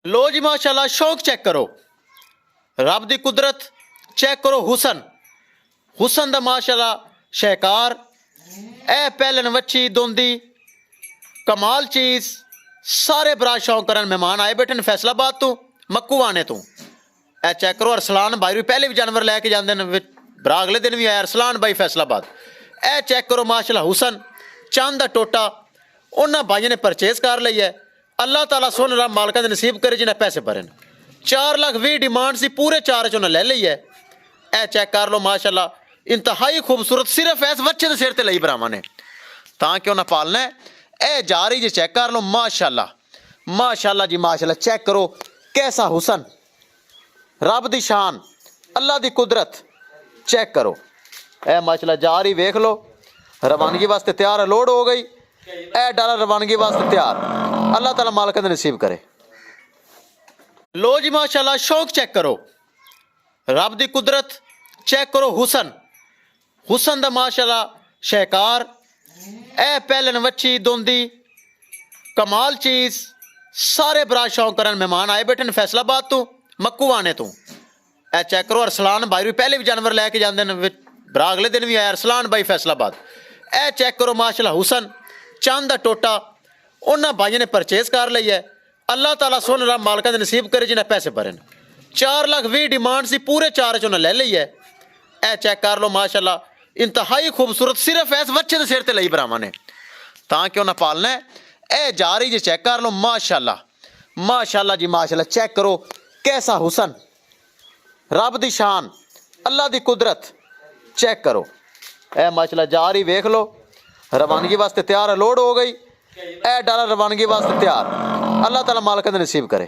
लो जी माशाल्लाह शौक चेक करो, रब दी कुदरत चेक करो, हुसन दा माशाल्लाह शहकार ए पहलन वच्छी दोंदी कमाल चीज़। सारे बरा शौक करन मेहमान आए बैठे फैसलाबाद तो मक्कू आने तो ए चेक करो। अरसलान भाई भी पहले भी जानवर लैके जाते हैं, बरा अगले दिन भी आया अरसलान भाई फैसलाबाद। ए चेक करो माशाल्लाह हुसन चंद दा टोटा उन्होंने भाइयों ने परचेज कर ली है। अल्लाह ताला सोन रब मालका दे नसीब करे जिन्हें पैसे भरन। 4,20,000 डिमांड सी, पूरे 4 च उन्हें ले ली है। ए चेक कर लो माशाल्लाह इंतहाई खूबसूरत, सिर्फ इस बच्चे के सिर ते लई भरावां ने ताकि उन्हें पालना है। ए जा रही जी चेक कर लो माशाल्लाह माशाल्लाह जी माशाल्लाह। चेक करो कैसा हुसन, रब दी शान, अल्लाह दी कुदरत चेक करो। ए माशाल्लाह जा रही वेख लो, रवानगी वास्ते तैयार है, लोड हो गई। ए डाला रवानगी वास्ते तैयार, अल्लाह ताला मालिक दे नसीब करे। लो जी माशाल्लाह शौक चेक करो, रब दी कुदरत चेक करो, हुसन दा माशाल्लाह शहकार ए पहलन वच्छी दोंदी कमाल चीज़। सारे बरा शौक करन मेहमान आए बैठे फैसलाबाद तो मक्कू आने तो ए चेक करो। अरसलान भाई भी पहले भी जानवर लैके जाते हैं, बरा अगले दिन भी आया अरसलान भाई फैसलाबाद। ए चेक करो माशाल्लाह हुसन चंद दा टोटा उन्होंने भाइयों ने परचेज कर ली है। अल्लाह ताला सोन रब मालका दे नसीब करे जिन्हें पैसे भरन। 4,20,000 डिमांड सी, पूरे 4 च उन्हें ले ली है। ए चेक कर लो माशाल्लाह इंतहाई खूबसूरत, सिर्फ इस बच्चे के सिर ते लई भरावां ने ताकि उन्हें पालना है। ए जा रही जी चेक कर लो माशाल्लाह माशाल्लाह जी माशाल्लाह। चेक करो कैसा हुसन, रब दी शान, अल्लाह दी कुदरत चेक करो। ए माशाल्लाह जा रही वेख लो, रवानगी वास्ते तैयार है, लोड हो गई। ए डाला रवानगी वास्ते तैयार, अल्लाह ताला मालिक दे नसीब करे।